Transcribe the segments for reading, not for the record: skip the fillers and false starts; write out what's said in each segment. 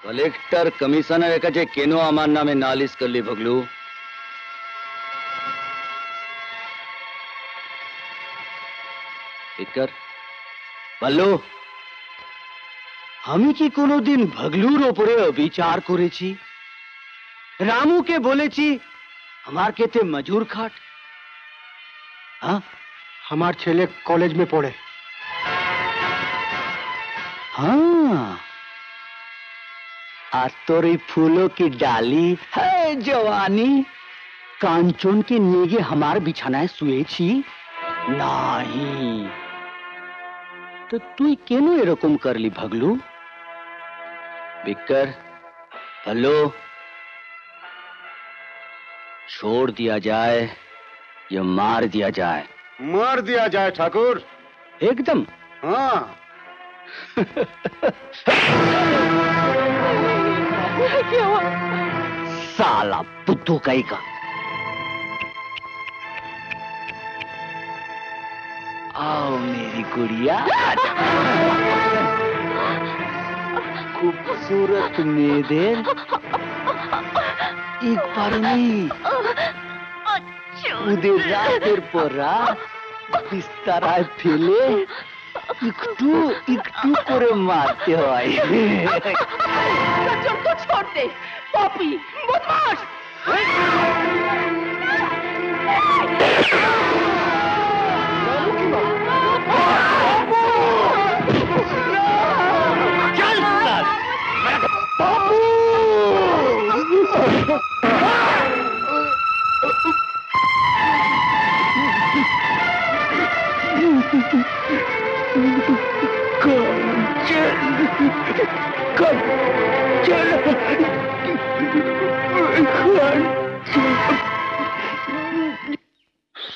Collector কমিশনারের কাছে কেন আমার নামে নালিশ করলি ভগলু? বিক্কর বললো, আমি কি কোনোদিন ভগলুর ওপরে অবিচার করেছি? রামুকে বলেছি আমার খেতে মজুর খাট? हाँ? हमार छेले कॉलेज में पढ़े। हाँ, আর তোর এই ফুलों की डाली है जवानी कांचन के নিয়ে গিয়ে আমার বিছানায় শুয়েছি? नहीं, तो তুই কেন এরকম করলি ভগলু? বিক্কর भल्लो, छोड़ दिया जाए या मार दिया जाए? मार दिया जाए ठाकुर। एकदम। हाँ। क्या हुआ? साला बुद्धू कहीं का। आओ मेरी गुड़िया। खूबसूरत मेदेर एक बार नहीं, उदे रातेर पर रात बिस्तराय फेले একটু একটু করে মারতে হয়। तो छोड़ दे पापी बदमाश।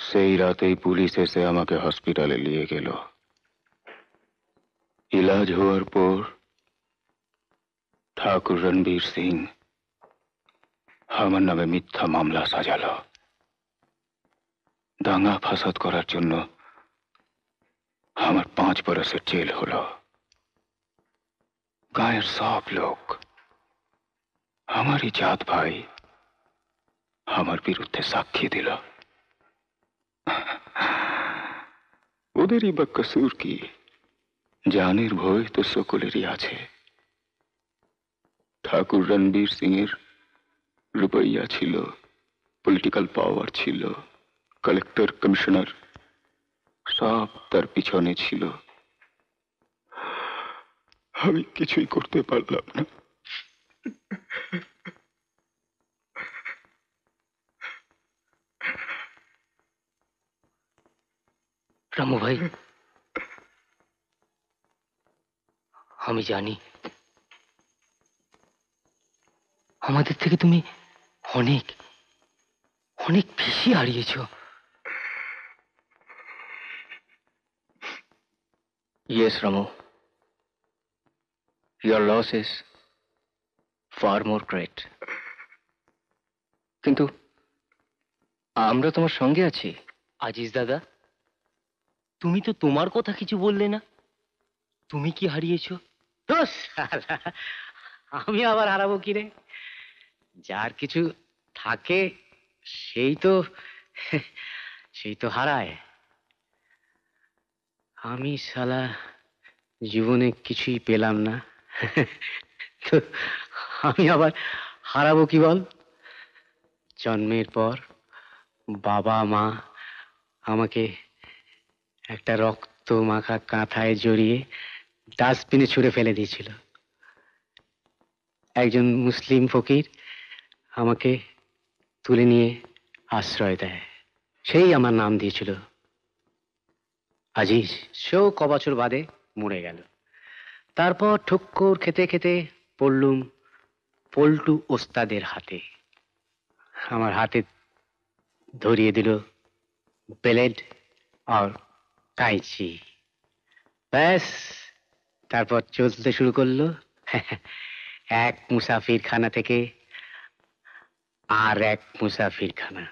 সেই রাতেই পুলিশ এসে আমাকে হসপিটালে নিয়ে গেল। ইলাজ হওয়ার পর ঠাকুর রণবীর সিং আমার নামে মিথ্যা মামলা সাজালো। দাঙ্গা ফাসাদ করার জন্য আমার 5 বছরের জেল হলো। গায়ের সব লোক, আমারই জাত ভাই, আমার বিরুদ্ধে সাক্ষী দিল। ওদেরই বা কসুর কি? জানের ভয় তো সকলেরই আছে। ঠাকুর রণবীর সিং এর রুপইয়া ছিল, পলিটিক্যাল পাওয়ার ছিল, কালেক্টর কমিশনার সব তার পিছনে ছিল। আমি কিছুই করতে পারলাম না। রামু ভাই, আমি জানি আমাদের থেকে তুমি অনেক অনেক বেশি হারিয়েছ। Yes, Ramu. Your loss is far more great. কিন্তু আমরা তোমার সঙ্গে আছি। আজিজ দাদা, তুমি তো তোমার কথা কিছু বললে না। তুমি কি হারিয়েছ? আমি আবার হারাবো কি রে? যার কিছু থাকে সেই তো হারায়। আমি শালা জীবনে কিছুই পেলাম না, তো আমি আবার হারাবো কি বল? জন্মের পর বাবা মা আমাকে একটা রক্ত মাখা কাঁথায় জড়িয়ে ডাস্টবিনে ছুঁড়ে ফেলে দিয়েছিল। একজন মুসলিম ফকির আমাকে তুলে নিয়ে আশ্রয় দেয়, সেই আমার নাম দিয়েছিল আজিজ। সেও কবছর বাদে মরে গেল। তারপর ঠুক্কর খেতে খেতে পড়লুম পল্টু ওস্তাদের হাতে। আমার হাতে ধরিয়ে দিল ব্লেড আর কাঁচি। ব্যাস, তারপর চলতে শুরু করলো এক মুসাফিরখানা থেকে আর এক মুসাফিরখানা।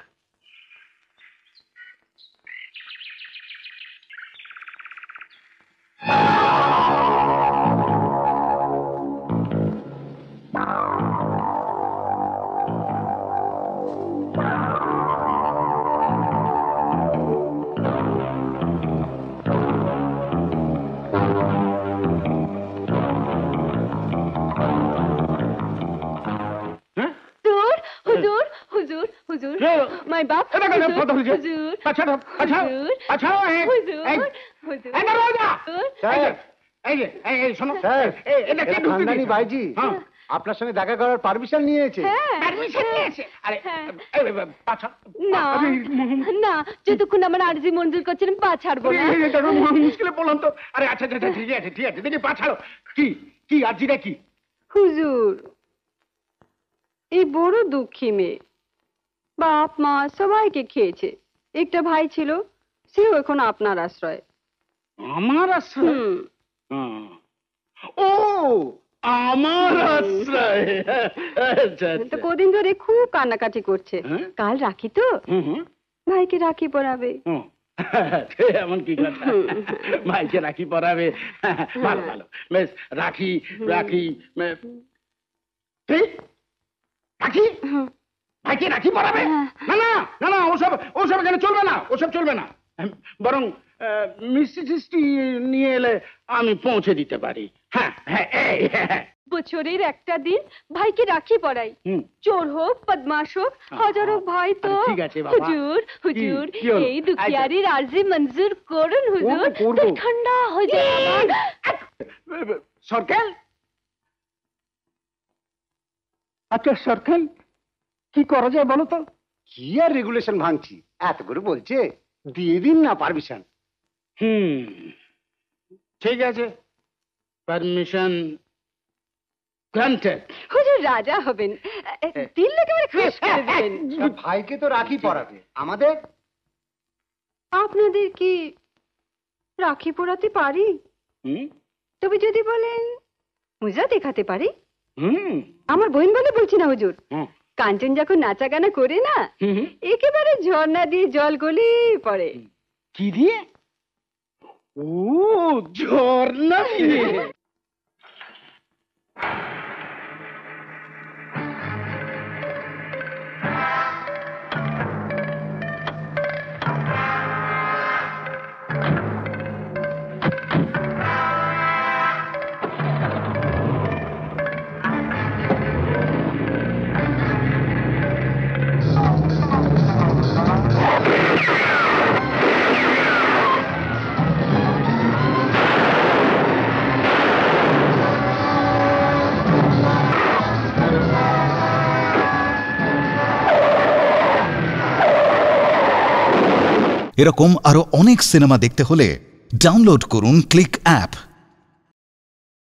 মাই বাপ এ দেখো, হুজুর, কথা হয়েছে। হুজুর, আচ্ছা আচ্ছা হুজুর, আচ্ছা হুজুর, এই হুজুর, এই দরজা হুজুর। এই যে এই শোনো স্যার, এটা কে এরা ঢুকতে খানদানি দিয়েছে? ভাইজি হ্যাঁ আপনার সঙ্গে দেখা করার পারমিশন নিয়েছে। হ্যাঁ, পারমিশন নিয়েছে আরে হ্যাঁ। পাছা না না যতক্ষণ আমার আর্জি মঞ্জুর করছেন পা ছাড়বো না। মুশকিলে বললাম তো। আরে আচ্ছা আচ্ছা ঠিক আছে ঠিক আছে দেখি পা ছাড়ো। কি কি আর্জিটা কি? হুজুর, এই বড় দুঃখী মেয়ে, বাপ মা সবাইকে খেয়েছে, একটা ভাই ছিল, সেও এখন আপনার আশ্রয়। আমার আশ্রয়? হুম, ও আমার আশ্রয়। আচ্ছা তো আচ্ছা কদিন ধরে খুব কান্নাকাটি করছে। হ্যাঁ? কাল রাখি তো, হুম ভাইকে রাখি পরাবে। হুম এমন কি কথা? ভাইকে রাখি পরাবে? ভালো ভালো বেশ রাখি রাখি কি? রাখি ভাইকে রাখি পরাবে? না না না না ওসব ওসব এখানে চলবে না, ওসব চলবে না। বরং মিষ্টি টিষ্টি নিয়ে এলে আমি পৌঁছে দিতে পারি। হ্যাঁ হ্যাঁ এই হ্যাঁ বছরের একটা দিন ভাইকে রাখি পরাই, হুম চোর হোক বদমাশ হোক হাজার হোক ভাই তো। আরে ঠিক আছে বাবা। হুজুর হুজুর কি হলো? এই দুখিয়ারির আর্জি মঞ্জুর করুন হুজুর, করবো। পেট ঠান্ডা হয়ে যায় আমার। সরকার আচ্ছা সরকার কি করা যায় বলো তো? কি আর রেগুলেশন ভাঙছি, এত করে বলছে দিয়ে দিন না পারমিশন। ঠিক আছে পারমিশন গ্রান্টেড। হুজুর রাজা হবেন, দিল একেবারে খাস করে দেবেন। ভাইকে তো রাখি পরাবে, আমাদের আপনাদের কি রাখি পরাতে পারি? তবে যদি বলেন মুজা দেখাতে পারি। আমার বোন বলে বলছি না হুজুর, কাঞ্চন যখন নাচা গানা করে না একেবারে ঝর্ণা দিয়ে জল গলে পড়ে। কি দিয়ে? ও ঝর্ণা দিয়ে? এরকম আরো অনেক সিনেমা দেখতে হলে ডাউনলোড করুন ক্লিক অ্যাপ।